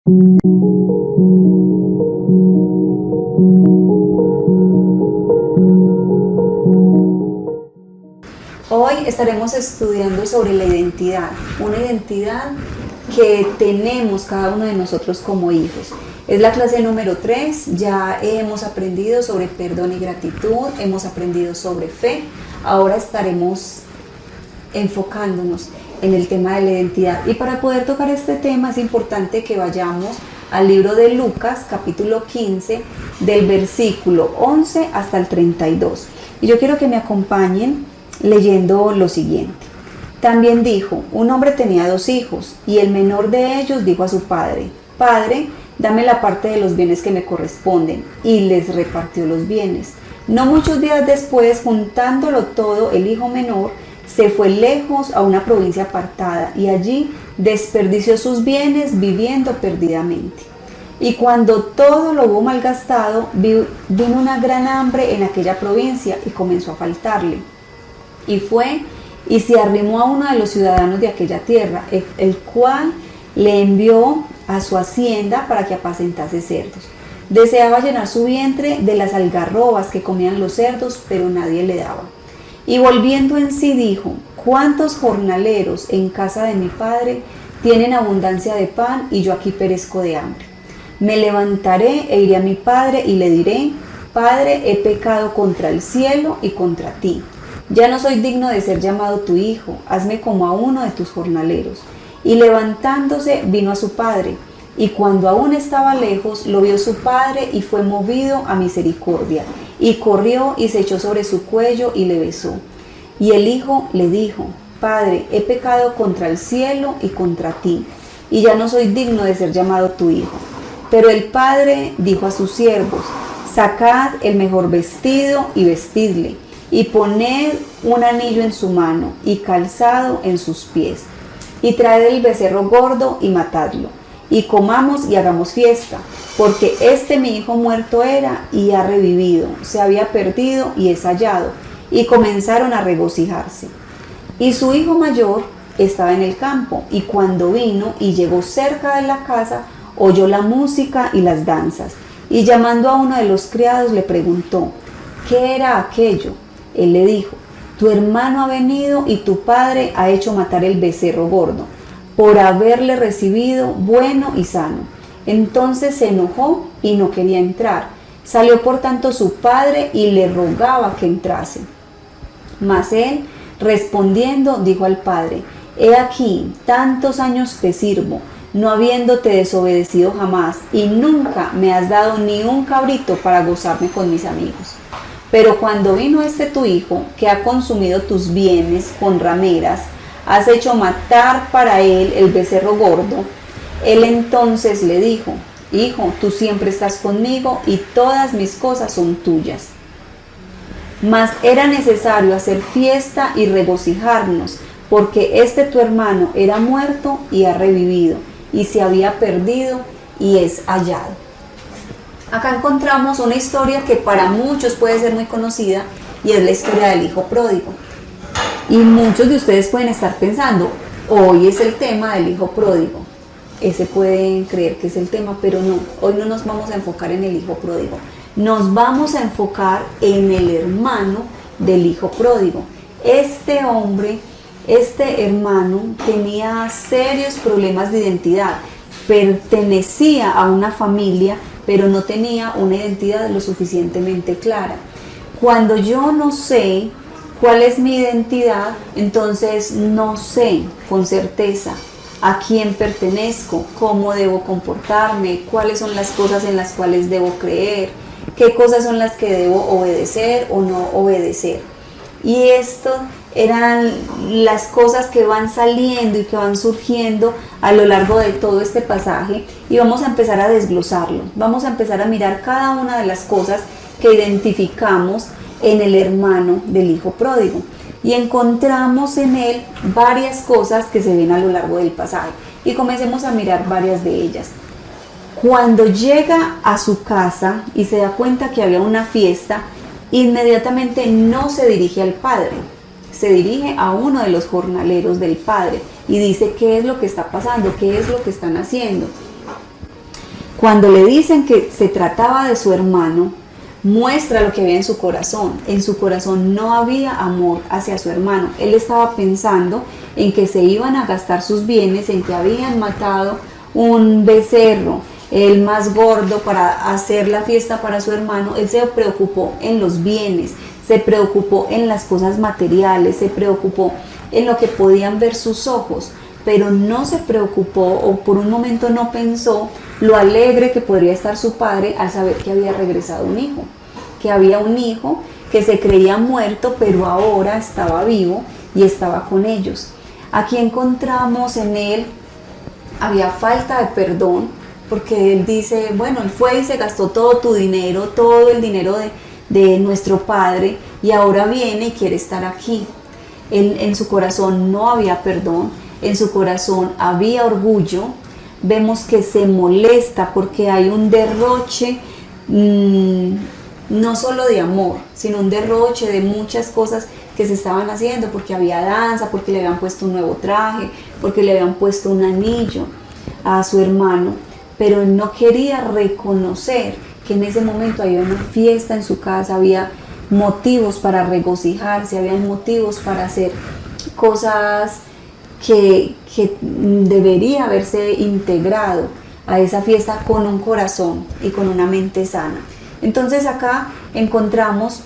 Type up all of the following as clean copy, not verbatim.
Hoy estaremos estudiando sobre la identidad, una identidad que tenemos cada uno de nosotros como hijos. Es la clase número 3, ya hemos aprendido sobre perdón y gratitud, hemos aprendido sobre fe. Ahora estaremos enfocándonos en el tema de la identidad. Y para poder tocar este tema es importante que vayamos al libro de Lucas, capítulo 15, del versículo 11 hasta el 32. Y yo quiero que me acompañen leyendo lo siguiente. También dijo: un hombre tenía 2 hijos, y el menor de ellos dijo a su padre: Padre, dame la parte de los bienes que me corresponden, y les repartió los bienes. No muchos días después, juntándolo todo, el hijo menor se fue lejos a una provincia apartada, y allí desperdició sus bienes viviendo perdidamente. Y cuando todo lo hubo malgastado, vino una gran hambre en aquella provincia y comenzó a faltarle. Y fue y se arrimó a uno de los ciudadanos de aquella tierra, el cual le envió a su hacienda para que apacentase cerdos. Deseaba llenar su vientre de las algarrobas que comían los cerdos, pero nadie le daba. Y volviendo en sí dijo: ¿cuántos jornaleros en casa de mi padre tienen abundancia de pan, y yo aquí perezco de hambre? Me levantaré e iré a mi padre y le diré: Padre, he pecado contra el cielo y contra ti. Ya no soy digno de ser llamado tu hijo, hazme como a uno de tus jornaleros. Y levantándose vino a su padre, y cuando aún estaba lejos, lo vio su padre y fue movido a misericordia, y corrió y se echó sobre su cuello y le besó. Y el hijo le dijo: Padre, he pecado contra el cielo y contra ti, y ya no soy digno de ser llamado tu hijo. Pero el padre dijo a sus siervos: Sacad el mejor vestido y vestidle, y poned un anillo en su mano y calzado en sus pies, y traed el becerro gordo y matadlo, y comamos y hagamos fiesta, porque este mi hijo muerto era y ha revivido, se había perdido y es hallado. Y comenzaron a regocijarse. Y su hijo mayor estaba en el campo, y cuando vino y llegó cerca de la casa, oyó la música y las danzas, y llamando a uno de los criados le preguntó: ¿qué era aquello? Él le dijo: tu hermano ha venido y tu padre ha hecho matar el becerro gordo, por haberle recibido bueno y sano. Entonces se enojó y no quería entrar. Salió por tanto su padre y le rogaba que entrase. Mas él, respondiendo, dijo al padre: he aquí, tantos años te sirvo, no habiéndote desobedecido jamás, y nunca me has dado ni un cabrito para gozarme con mis amigos. Pero cuando vino este tu hijo, que ha consumido tus bienes con rameras, has hecho matar para él el becerro gordo. Él entonces le dijo: hijo, tú siempre estás conmigo y todas mis cosas son tuyas. Mas era necesario hacer fiesta y regocijarnos, porque este tu hermano era muerto y ha revivido, y se había perdido y es hallado. Acá encontramos una historia que para muchos puede ser muy conocida, y es la historia del hijo pródigo. Y muchos de ustedes pueden estar pensando: hoy es el tema del hijo pródigo. Ese pueden creer que es el tema, pero no, hoy no nos vamos a enfocar en el hijo pródigo. Nos vamos a enfocar en el hermano del hijo pródigo. Este hombre, este hermano, tenía serios problemas de identidad. Pertenecía a una familia, pero no tenía una identidad lo suficientemente clara. Cuando yo no sé cuál es mi identidad, entonces no sé con certeza a quién pertenezco, cómo debo comportarme, cuáles son las cosas en las cuales debo creer, qué cosas son las que debo obedecer o no obedecer. Y esto eran las cosas que van saliendo y que van surgiendo a lo largo de todo este pasaje, y vamos a empezar a desglosarlo. Vamos a empezar a mirar cada una de las cosas que identificamos en el hermano del hijo pródigo, y encontramos en él varias cosas que se ven a lo largo del pasaje, y comencemos a mirar varias de ellas. Cuando llega a su casa y se da cuenta que había una fiesta, inmediatamente no se dirige al padre, se dirige a uno de los jornaleros del padre y dice: ¿qué es lo que está pasando? ¿Qué es lo que están haciendo? Cuando le dicen que se trataba de su hermano, muestra lo que había en su corazón. En su corazón no había amor hacia su hermano. Él estaba pensando en que se iban a gastar sus bienes, en que habían matado un becerro, el más gordo, para hacer la fiesta para su hermano. Él se preocupó en los bienes, se preocupó en las cosas materiales, se preocupó en lo que podían ver sus ojos, pero no se preocupó o por un momento no pensó lo alegre que podría estar su padre al saber que había regresado un hijo, que había un hijo que se creía muerto, pero ahora estaba vivo y estaba con ellos. Aquí encontramos en él, había falta de perdón, porque él dice, bueno, él fue y se gastó todo tu dinero, todo el dinero de nuestro padre, y ahora viene y quiere estar aquí. En su corazón no había perdón, en su corazón había orgullo. Vemos que se molesta porque hay un derroche, no solo de amor, sino un derroche de muchas cosas que se estaban haciendo, porque había danza, porque le habían puesto un nuevo traje, porque le habían puesto un anillo a su hermano, pero él no quería reconocer que en ese momento había una fiesta en su casa, había motivos para regocijarse, había motivos para hacer cosas que debería haberse integrado a esa fiesta con un corazón y con una mente sana. Entonces acá encontramos,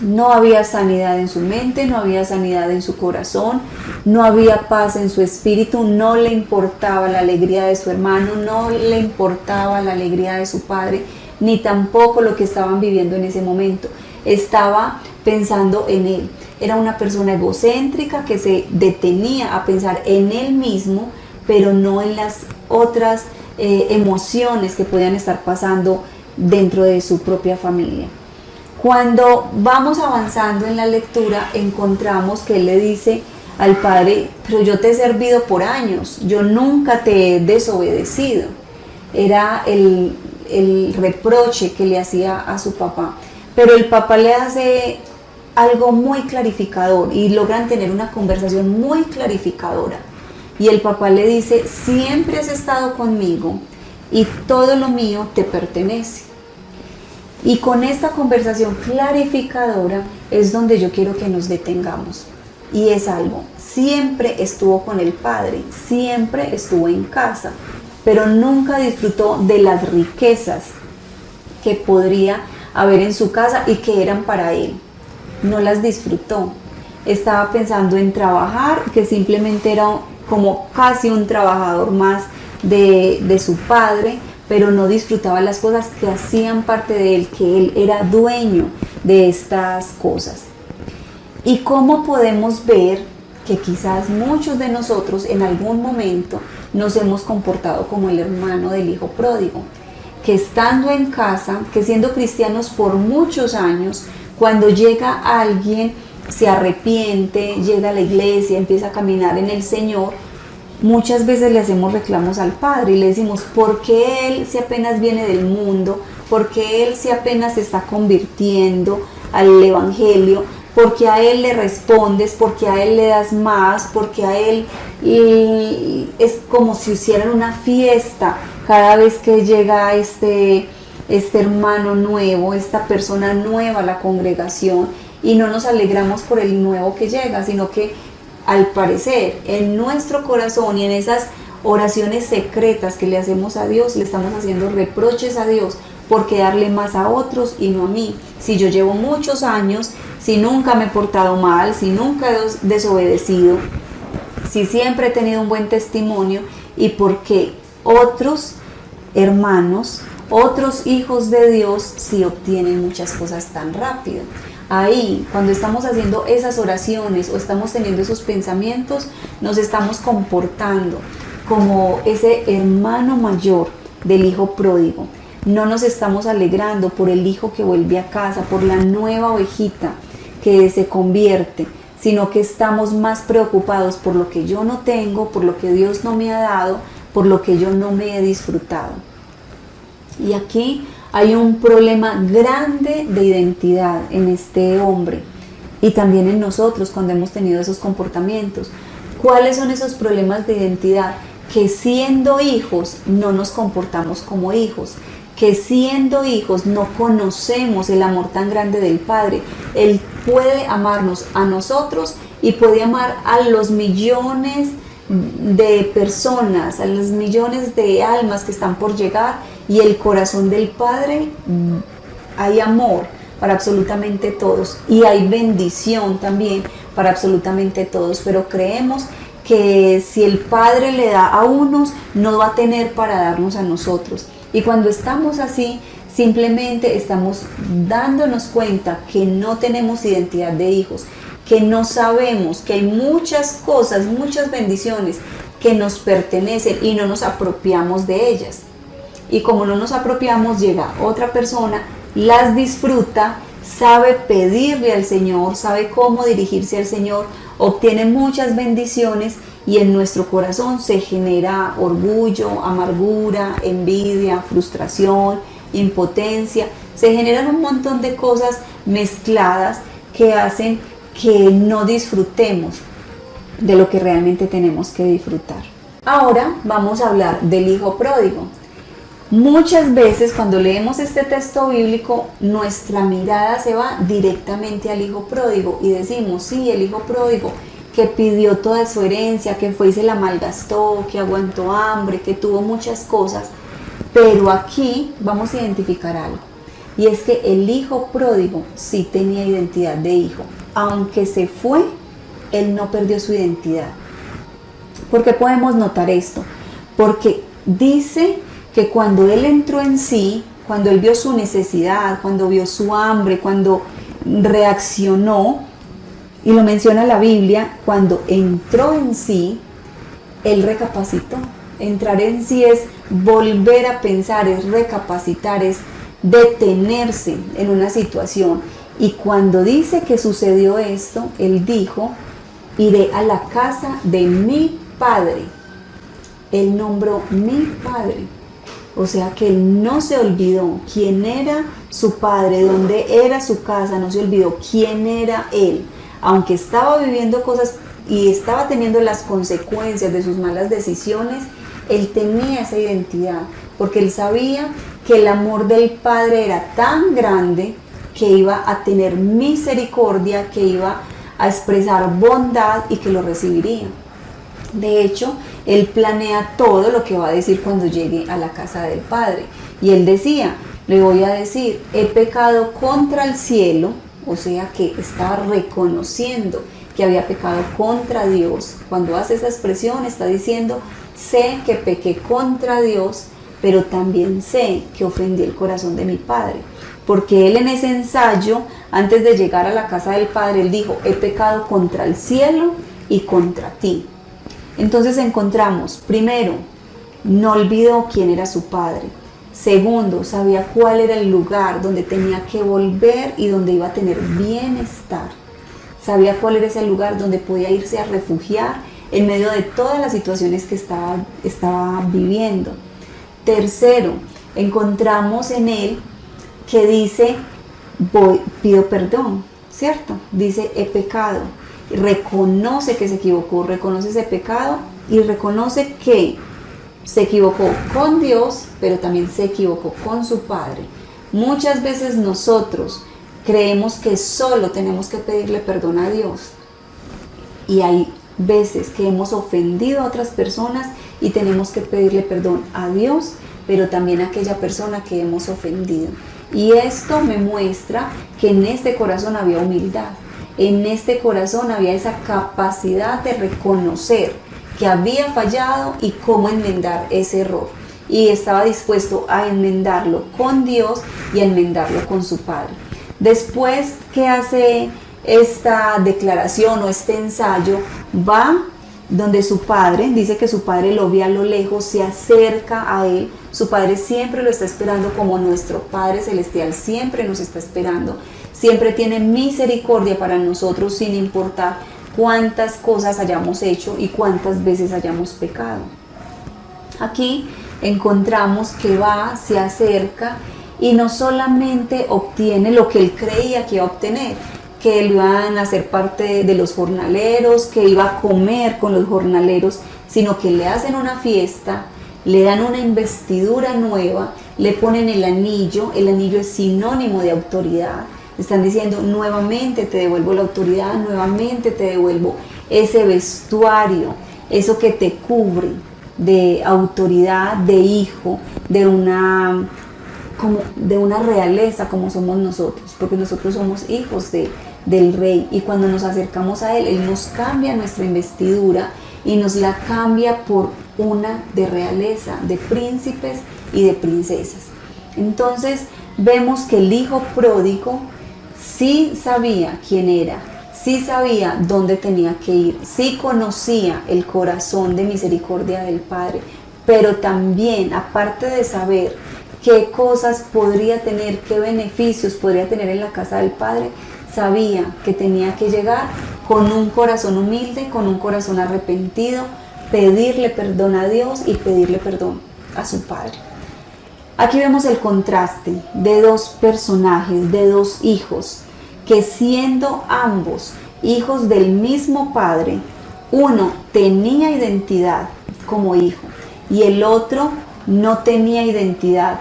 no había sanidad en su mente, no había sanidad en su corazón, no había paz en su espíritu, no le importaba la alegría de su hermano, no le importaba la alegría de su padre, ni tampoco lo que estaban viviendo en ese momento. Estaba pensando en él. Era una persona egocéntrica que se detenía a pensar en él mismo, pero no en las otras emociones que podían estar pasando dentro de su propia familia. Cuando vamos avanzando en la lectura, encontramos que él le dice al padre, pero yo te he servido por años, yo nunca te he desobedecido. Era el reproche que le hacía a su papá. Pero el papá le hace algo muy clarificador y logran tener una conversación muy clarificadora. Y el papá le dice, siempre has estado conmigo y todo lo mío te pertenece. Y con esta conversación clarificadora es donde yo quiero que nos detengamos. Y es algo, siempre estuvo con el padre, siempre estuvo en casa, pero nunca disfrutó de las riquezas que podría haber en su casa y que eran para él. No las disfrutó. Estaba pensando en trabajar, que simplemente era como casi un trabajador más de su padre, pero no disfrutaba las cosas que hacían parte de él, que él era dueño de estas cosas. ¿Y cómo podemos ver que quizás muchos de nosotros en algún momento nos hemos comportado como el hermano del hijo pródigo? Que estando en casa, que siendo cristianos por muchos años, cuando llega alguien, se arrepiente, llega a la iglesia, empieza a caminar en el Señor, muchas veces le hacemos reclamos al Padre y le decimos, ¿por qué Él si apenas viene del mundo? ¿Por qué Él si apenas se está convirtiendo al Evangelio? ¿Por qué a Él le respondes? ¿Por qué a Él le das más? ¿Por qué a Él es como si hicieran una fiesta cada vez que llega este hermano nuevo, esta persona nueva a la congregación, y no nos alegramos por el nuevo que llega, sino que al parecer en nuestro corazón y en esas oraciones secretas que le hacemos a Dios, le estamos haciendo reproches a Dios por qué darle más a otros y no a mí? Si yo llevo muchos años, si nunca me he portado mal, si nunca he desobedecido, si siempre he tenido un buen testimonio, y por qué otros hermanos, otros hijos de Dios sí obtienen muchas cosas tan rápido. Ahí, cuando estamos haciendo esas oraciones o estamos teniendo esos pensamientos, nos estamos comportando como ese hermano mayor del hijo pródigo. No nos estamos alegrando por el hijo que vuelve a casa, por la nueva ovejita que se convierte, sino que estamos más preocupados por lo que yo no tengo, por lo que Dios no me ha dado, por lo que yo no me he disfrutado. Y aquí hay un problema grande de identidad en este hombre y también en nosotros cuando hemos tenido esos comportamientos. ¿Cuáles son esos problemas de identidad? que siendo hijos no nos comportamos como hijos, que siendo hijos no conocemos el amor tan grande del Padre. Él puede amarnos a nosotros y puede amar a los millones de personas, a los millones de almas que están por llegar, y el corazón del Padre, hay amor para absolutamente todos y hay bendición también para absolutamente todos, pero creemos que si el Padre le da a unos, no va a tener para darnos a nosotros. Y cuando estamos así, simplemente estamos dándonos cuenta que no tenemos identidad de hijos, que no sabemos, que hay muchas cosas, muchas bendiciones que nos pertenecen y no nos apropiamos de ellas. Y como no nos apropiamos, llega otra persona, las disfruta, sabe pedirle al Señor, sabe cómo dirigirse al Señor, obtiene muchas bendiciones y en nuestro corazón se genera orgullo, amargura, envidia, frustración, impotencia. Se generan un montón de cosas mezcladas que hacen que no disfrutemos de lo que realmente tenemos que disfrutar. Ahora vamos a hablar del hijo pródigo. Muchas veces cuando leemos este texto bíblico, nuestra mirada se va directamente al hijo pródigo y decimos, sí, el hijo pródigo que pidió toda su herencia, que fue y se la malgastó, que aguantó hambre, que tuvo muchas cosas, pero aquí vamos a identificar algo, y es que el hijo pródigo sí tenía identidad de hijo. Aunque se fue, él no perdió su identidad. ¿Por qué podemos notar esto? Porque dice que cuando él entró en sí, cuando él vio su necesidad, cuando vio su hambre, cuando reaccionó, y lo menciona la Biblia, cuando entró en sí, él recapacitó. Entrar en sí es volver a pensar, es recapacitar, es detenerse en una situación. Y cuando dice que sucedió esto, él dijo, iré a la casa de mi padre. Él nombró mi padre. O sea que él no se olvidó quién era su padre, dónde era su casa, no se olvidó quién era él. Aunque estaba viviendo cosas y estaba teniendo las consecuencias de sus malas decisiones, él tenía esa identidad, porque él sabía que el amor del Padre era tan grande que iba a tener misericordia, que iba a expresar bondad y que lo recibiría. De hecho, él planea todo lo que va a decir cuando llegue a la casa del Padre. Y él decía, le voy a decir, he pecado contra el cielo, o sea que estaba reconociendo que había pecado contra Dios. Cuando hace esa expresión está diciendo, sé que pequé contra Dios, pero también sé que ofendí el corazón de mi Padre. Porque él en ese ensayo, antes de llegar a la casa del Padre, él dijo, he pecado contra el cielo y contra ti. Entonces encontramos, primero, no olvidó quién era su Padre. Segundo, sabía cuál era el lugar donde tenía que volver y donde iba a tener bienestar. Sabía cuál era ese lugar donde podía irse a refugiar en medio de todas las situaciones que estaba viviendo. Tercero, encontramos en él que dice, pido perdón, ¿cierto? Dice, he pecado. Reconoce que se equivocó, reconoce ese pecado y reconoce que se equivocó con Dios, pero también se equivocó con su Padre. Muchas veces nosotros creemos que solo tenemos que pedirle perdón a Dios, y hay veces que hemos ofendido a otras personas y tenemos que pedirle perdón a Dios, pero también a aquella persona que hemos ofendido. Y esto me muestra que en este corazón había humildad, en este corazón había esa capacidad de reconocer que había fallado y cómo enmendar ese error. Y estaba dispuesto a enmendarlo con Dios y a enmendarlo con su Padre. Después que hace esta declaración o este ensayo, va donde su padre, dice que su padre lo ve a lo lejos, se acerca a él. Su padre siempre lo está esperando, como nuestro Padre Celestial siempre nos está esperando. Siempre tiene misericordia para nosotros sin importar cuántas cosas hayamos hecho y cuántas veces hayamos pecado. Aquí encontramos que va, se acerca y no solamente obtiene lo que él creía que iba a obtener, que lo iban a hacer parte de los jornaleros, que iba a comer con los jornaleros, sino que le hacen una fiesta, le dan una investidura nueva, le ponen el anillo es sinónimo de autoridad. Están diciendo, nuevamente te devuelvo la autoridad, nuevamente te devuelvo ese vestuario, eso que te cubre de autoridad, de hijo, de una realeza como somos nosotros, porque nosotros somos hijos del rey, y cuando nos acercamos a él nos cambia nuestra investidura y nos la cambia por una de realeza, de príncipes y de princesas. Entonces vemos que el hijo pródigo sí sabía quién era, sí sabía dónde tenía que ir, sí conocía el corazón de misericordia del Padre, pero también, aparte de saber qué cosas podría tener, qué beneficios podría tener en la casa del Padre, sabía que tenía que llegar con un corazón humilde, con un corazón arrepentido, pedirle perdón a Dios y pedirle perdón a su Padre. Aquí vemos el contraste de dos personajes, de dos hijos, que siendo ambos hijos del mismo Padre, uno tenía identidad como hijo y el otro no tenía identidad.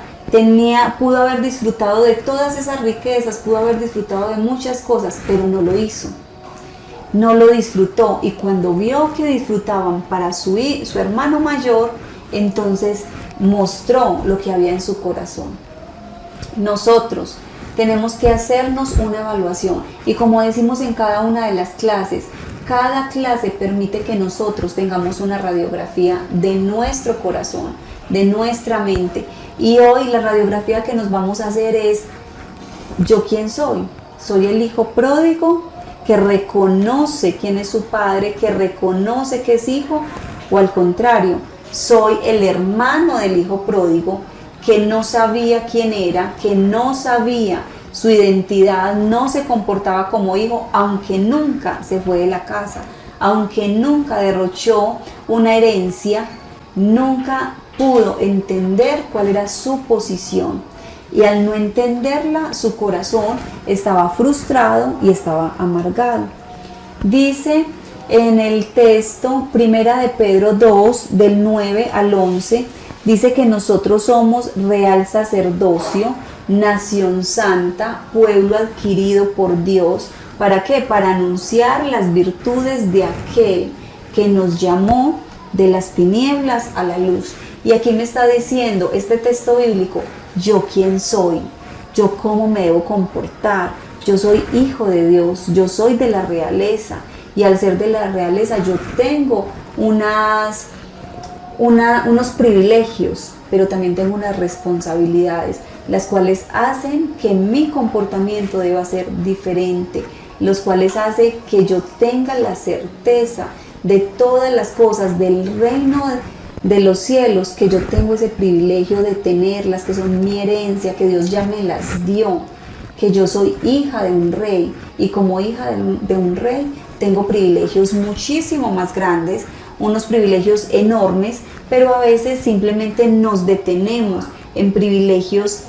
Pudo haber disfrutado de todas esas riquezas, pudo haber disfrutado de muchas cosas, pero no lo hizo. No lo disfrutó, y cuando vio que disfrutaban para su hermano mayor, entonces mostró lo que había en su corazón. Nosotros tenemos que hacernos una evaluación, y como decimos en cada una de las clases, cada clase permite que nosotros tengamos una radiografía de nuestro corazón, de nuestra mente. Y hoy la radiografía que nos vamos a hacer es: ¿yo quién soy? ¿Soy el hijo pródigo que reconoce quién es su padre, que reconoce que es hijo? ¿O al contrario, soy el hermano del hijo pródigo que no sabía quién era, que no sabía su identidad, no se comportaba como hijo, aunque nunca se fue de la casa, aunque nunca derrochó una herencia, nunca pudo entender cuál era su posición? Y al no entenderla, su corazón estaba frustrado y estaba amargado. Dice en el texto, Primera de Pedro 2, del 9 al 11, dice que nosotros somos real sacerdocio, nación santa, pueblo adquirido por Dios. ¿Para qué? Para anunciar las virtudes de aquel que nos llamó de las tinieblas a la luz. Y aquí me está diciendo este texto bíblico: ¿yo quién soy? ¿Yo cómo me debo comportar? Yo soy hijo de Dios, yo soy de la realeza, y al ser de la realeza yo tengo unos privilegios, pero también tengo unas responsabilidades, las cuales hacen que mi comportamiento deba ser diferente, los cuales hacen que yo tenga la certeza de todas las cosas del reino de los cielos, que yo tengo ese privilegio de tenerlas, que son mi herencia, que Dios ya me las dio, que yo soy hija de un rey, y como hija de un rey tengo privilegios muchísimo más grandes, unos privilegios enormes, pero a veces simplemente nos detenemos en privilegios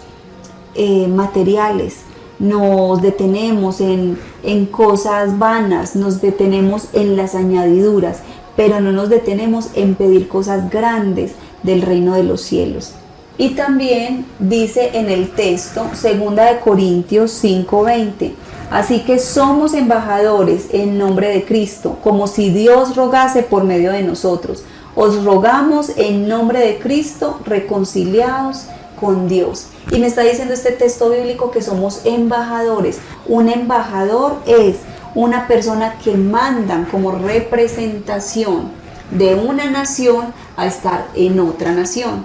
materiales, nos detenemos en cosas vanas, nos detenemos en las añadiduras, pero no nos detenemos en pedir cosas grandes del reino de los cielos. Y también dice en el texto, 2 Corintios 5:20, así que somos embajadores en nombre de Cristo, como si Dios rogase por medio de nosotros. Os rogamos en nombre de Cristo, reconciliados con Dios. Y me está diciendo este texto bíblico que somos embajadores. Un embajador es una persona que mandan como representación de una nación a estar en otra nación.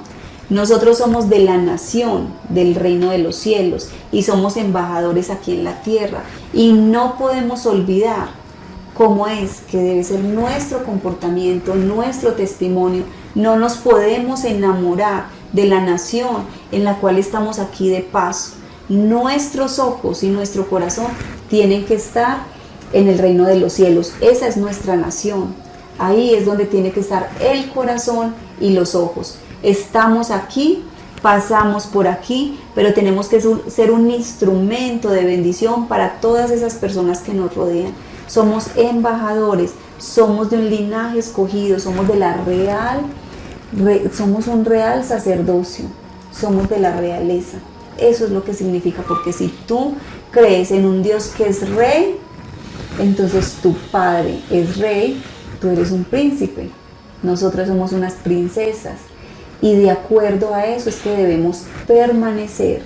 Nosotros somos de la nación del reino de los cielos y somos embajadores aquí en la tierra, y no podemos olvidar cómo es que debe ser nuestro comportamiento, nuestro testimonio. No nos podemos enamorar de la nación en la cual estamos aquí de paso. Nuestros ojos y nuestro corazón tienen que estar en el reino de los cielos. Esa es nuestra nación. Ahí es donde tiene que estar el corazón y los ojos. Estamos aquí, pasamos por aquí, pero tenemos que ser un instrumento de bendición para todas esas personas que nos rodean. Somos embajadores somos de un linaje escogido, somos de la somos un real sacerdocio, somos de la realeza. Eso es lo que significa, porque si tú crees en un Dios que es rey, entonces tu padre es rey, tú eres un príncipe, nosotras somos unas princesas, y de acuerdo a eso es que debemos permanecer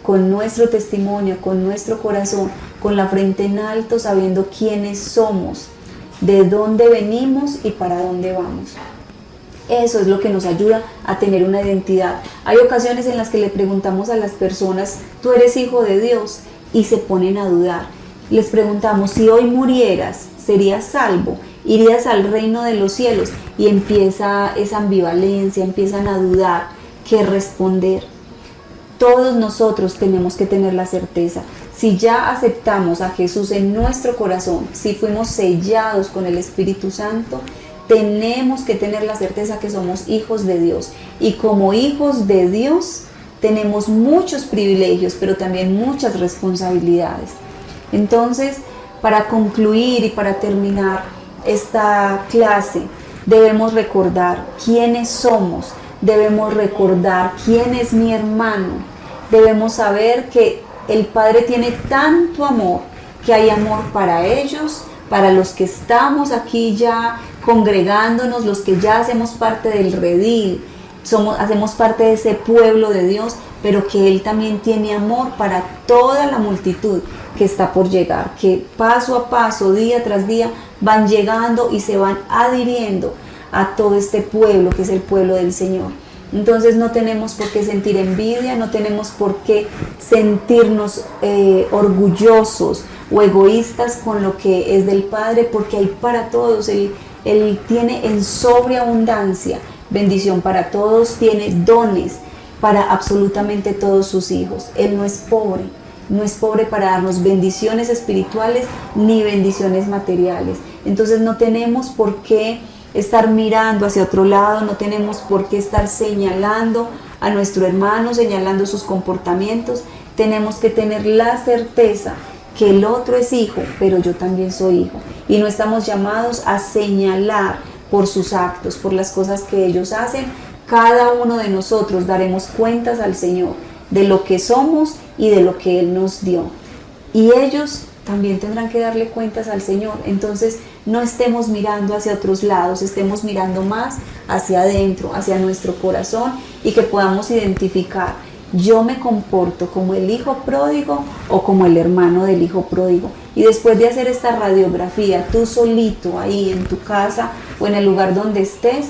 con nuestro testimonio, con nuestro corazón, con la frente en alto, sabiendo quiénes somos, de dónde venimos y para dónde vamos. Eso es lo que nos ayuda a tener una identidad. Hay ocasiones en las que le preguntamos a las personas, ¿tú eres hijo de Dios? Y se ponen a dudar. Les preguntamos, si hoy murieras, ¿serías salvo? ¿Irías al reino de los cielos? Y empieza esa ambivalencia, empiezan a dudar qué responder. Todos nosotros tenemos que tener la certeza. Si ya aceptamos a Jesús en nuestro corazón, si fuimos sellados con el Espíritu Santo, tenemos que tener la certeza que somos hijos de Dios. Y como hijos de Dios tenemos muchos privilegios, pero también muchas responsabilidades. Entonces, para concluir y para terminar esta clase, debemos recordar quiénes somos, debemos recordar quién es mi hermano, debemos saber que el Padre tiene tanto amor, que hay amor para ellos, para los que estamos aquí ya congregándonos, los que ya hacemos parte del redil, hacemos parte de ese pueblo de Dios, pero que Él también tiene amor para toda la multitud que está por llegar, que paso a paso, día tras día, van llegando y se van adhiriendo a todo este pueblo que es el pueblo del Señor. Entonces no tenemos por qué sentir envidia, no tenemos por qué sentirnos orgullosos o egoístas con lo que es del Padre, porque hay para todos. Él tiene en sobreabundancia bendición para todos, tiene dones para absolutamente todos sus hijos. Él no es pobre, no es pobre para darnos bendiciones espirituales ni bendiciones materiales. Entonces no tenemos por qué estar mirando hacia otro lado, no tenemos por qué estar señalando a nuestro hermano, señalando sus comportamientos. Tenemos que tener la certeza que el otro es hijo, pero yo también soy hijo. Y no estamos llamados a señalar por sus actos, por las cosas que ellos hacen. Cada uno de nosotros daremos cuentas al Señor de lo que somos y de lo que Él nos dio. Y ellos también tendrán que darle cuentas al Señor. Entonces no estemos mirando hacia otros lados, estemos mirando más hacia adentro, hacia nuestro corazón, y que podamos identificar: yo me comporto como el hijo pródigo o como el hermano del hijo pródigo. Y después de hacer esta radiografía, tú solito ahí en tu casa o en el lugar donde estés,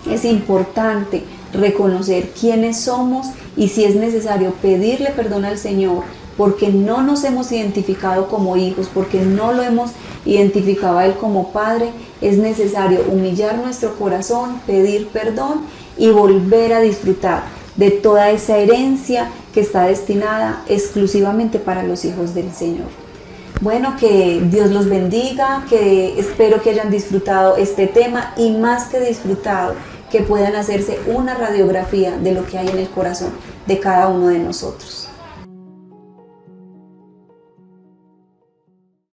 es importante reconocer quiénes somos y, si es necesario, pedirle perdón al Señor porque no nos hemos identificado como hijos, porque no lo hemos identificado a Él como Padre. Es necesario humillar nuestro corazón, pedir perdón y volver a disfrutar de toda esa herencia que está destinada exclusivamente para los hijos del Señor. Bueno, que Dios los bendiga, que espero que hayan disfrutado este tema, y más que disfrutado, que puedan hacerse una radiografía de lo que hay en el corazón de cada uno de nosotros.